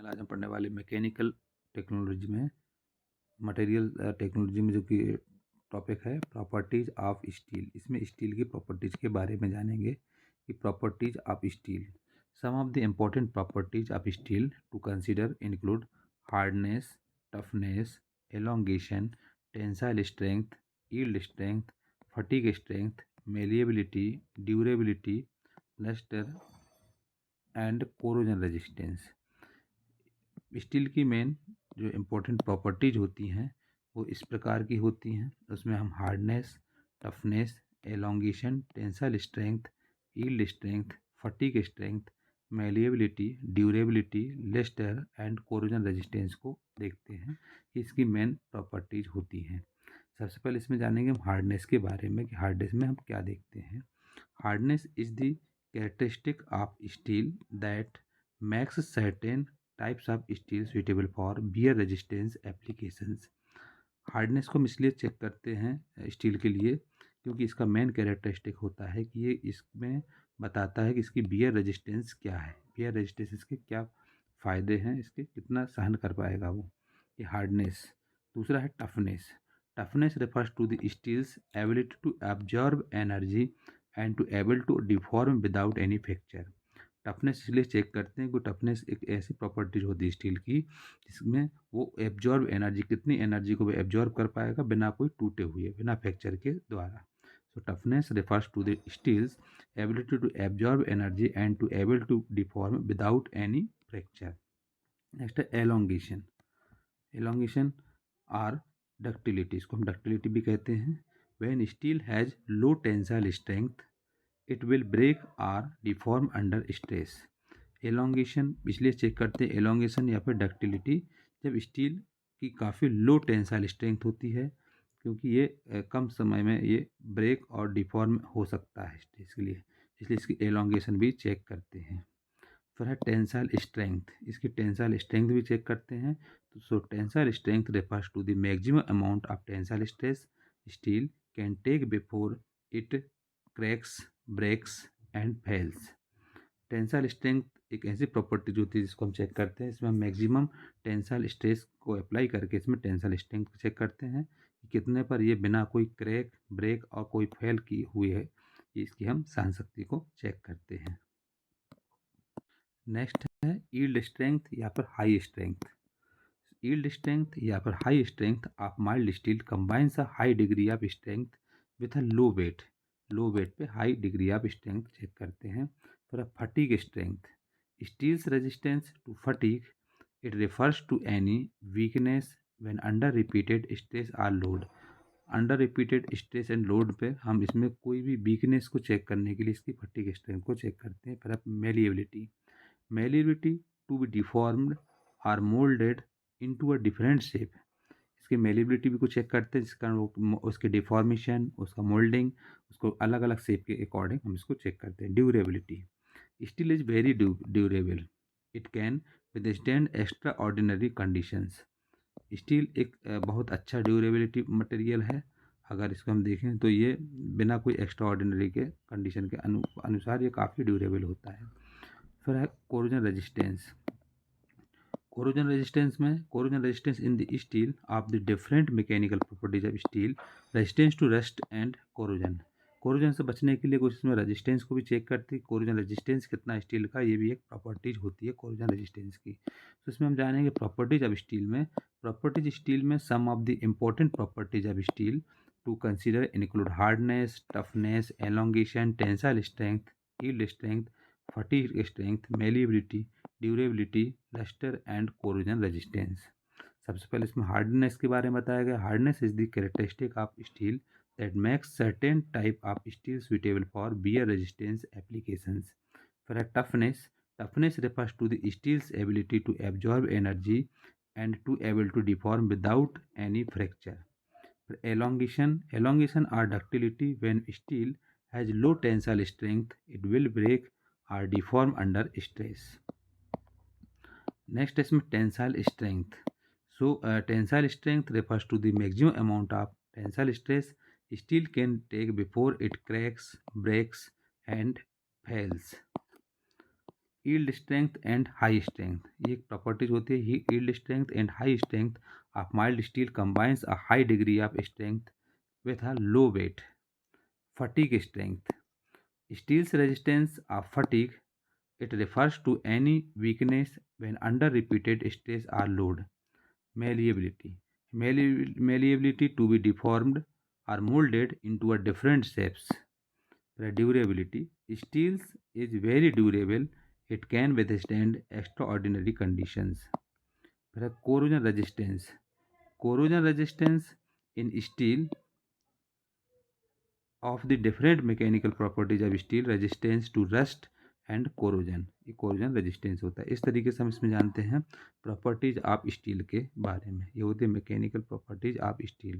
कल आज हम पढ़ने वाले मैकेनिकल टेक्नोलॉजी में मटेरियल टेक्नोलॉजी में जो कि टॉपिक है प्रॉपर्टीज ऑफ स्टील। इसमें स्टील की प्रॉपर्टीज के बारे में जानेंगे कि properties of steel. Some of the important properties of steel to consider include hardness, toughness, elongation, tensile strength, yield strength, fatigue strength, malleability, durability, lustre and corrosion resistance. Steel की main जो important properties होती हैं वो इस प्रकार की होती हैं। उसमें हम hardness, toughness, elongation, tensile strength, yield strength, fatigue strength, malleability, durability, lustre and corrosion resistance को देखते हैं कि इसकी मेन प्रॉपर्टीज होती हैं। सबसे पहले इसमें जानेंगे हम हार्डनेस के बारे में कि हार्डनेस में हम क्या देखते हैं। Hardness is the characteristic of steel that makes certain types of steel suitable for wear resistance applications। Hardness को हम इसलिए चेक करते हैं स्टील के लिए क्योंकि इसका मेन कैरेक्टरिस्टिक होता है कि ये इसमें बताता है कि इसकी बियर रेजिस्टेंस क्या है, बियर रेजिस्टेंस इसके क्या फ़ायदे हैं, इसके कितना सहन कर पाएगा वो, ये हार्डनेस। दूसरा है toughness. Toughness refers to the steel's ability to absorb energy and to able to deform without any fracture. Toughness इसलिए चेक करते हैं कि टफनेस एक ऐसी प्रॉपर्टीज होती है स्टील की जिसमें वो एब्जॉर्ब एनर्जी, कितनी एनर्जी को वो एब्जॉर्ब कर पाएगा बिना कोई टूटे हुए, बिना फ्रैक्चर के द्वारा। So toughness refers to the steel's ability to absorb energy and to able to deform without any fracture. Next है एलोंगेशन। एलोंगेशन आर डक्टिलिटी, इसको हम डक्टिलिटी भी कहते हैं। When steel has low tensile strength it will break or deform under stress. Elongation इसलिए check करते हैं, elongation या फिर डक्टिलिटी, जब स्टील की काफ़ी लो टेंसाइल स्ट्रेंथ होती है क्योंकि ये कम समय में ये ब्रेक और डिफॉर्म हो सकता है स्ट्रेस के लिए, इसलिए इसकी एलोंगेशन भी चेक करते हैं। फिर है टेंसाइल स्ट्रेंथ, इसकी टेंसाइल स्ट्रेंथ भी चेक करते हैं। तो so tensile strength refers to the maximum amount of tensile stress steel can take before it cracks, breaks and fails. Tensile strength एक ऐसी प्रॉपर्टीज होती है जिसको हम चेक करते हैं, इसमें हम मैक्सिमम टेंसाइल स्ट्रेस को अप्लाई करके इसमें टेंसाइल स्ट्रेंथ को चेक करते हैं कि कितने पर ये बिना कोई क्रैक, ब्रेक और कोई फेल की हुई है, इसकी हम सहन शक्ति को चेक करते हैं। नेक्स्ट है यील्ड स्ट्रेंथ या फिर हाई स्ट्रेंथ। यील्ड स्ट्रेंथ या फिर high strength of mild steel combines a high degree of strength with a low weight. Low weight पे high degree of strength check करते हैं। फिर fatigue strength, steel's resistance to fatigue, it refers to any weakness when under repeated stress or load. Under repeated stress and load पे हम इसमें कोई भी weakness को चेक करने के लिए इसकी फटीग स्ट्रेंथ को चेक करते हैं। फिर malleability, malleability to be deformed or moulded into a different shape. इसकी मेलिएबिलिटी भी कुछ चेक करते हैं जिसका वो उसके डिफॉर्मेशन, उसका मोल्डिंग, उसको अलग अलग शेप के अकॉर्डिंग हम इसको चेक करते हैं। Durability, steel is very durable, it can withstand extra ordinary conditions. Steel एक बहुत अच्छा ड्यूरेबिलिटी मटेरियल है। अगर इसको हम देखें तो ये बिना कोई एक्स्ट्रा ऑर्डिनरी के कंडीशन के अनुसार ये काफ़ी ड्यूरेबल होता है। फिर है कोरोजन रेजिस्टेंस। कोरोजन रेजिस्टेंस में corrosion resistance in the steel of the different mechanical properties of steel, resistance to rust and corrosion. Corrosion से बचने के लिए कुछ इसमें रेजिस्टेंस को भी चेक करती है। कोरोजन रेजिस्टेंस कितना स्टील का, ये भी एक प्रॉपर्टीज होती है कोरोजन रेजिस्टेंस की। तो इसमें हम जानेंगे प्रॉपर्टीज ऑफ स्टील में। प्रॉपर्टीज स्टील में some of the important properties of steel to consider include hardness, toughness, elongation, tensile strength, yield strength, fatigue strength, malleability, durability, lustre and corrosion resistance. सबसे पहले इसमें हार्डनेस के बारे में बताया गया। Hardness is the characteristic of steel that makes certain type of steel suitable for wear resistance applications. फिर है toughness. Toughness refers to the steel's ability to absorb energy and to able to deform without any fracture. फिर elongation, elongation or ductility, when steel has low tensile strength it will break or deform under stress. Next इसमें tensile strength. So tensile strength refers to the maximum amount of tensile stress steel can take before it cracks, breaks and fails. Yield strength and high strength, ये एक properties होती है। Yield strength and high strength of mild steel combines a high degree of strength with a low weight. Fatigue strength, steel's resistance of fatigue, it refers to any weakness when under repeated stress or load. Malleability, malleability to be deformed or molded into a different shapes. Durability, steel is very durable, it can withstand extraordinary conditions. Corrosion resistance, corrosion resistance in steel of the different mechanical properties of steel, resistance to rust and corrosion, ये corrosion resistance होता है। इस तरीके से हम इसमें जानते हैं प्रॉपर्टीज ऑफ स्टील के बारे में। ये होती है मैकेनिकल प्रॉपर्टीज ऑफ स्टील।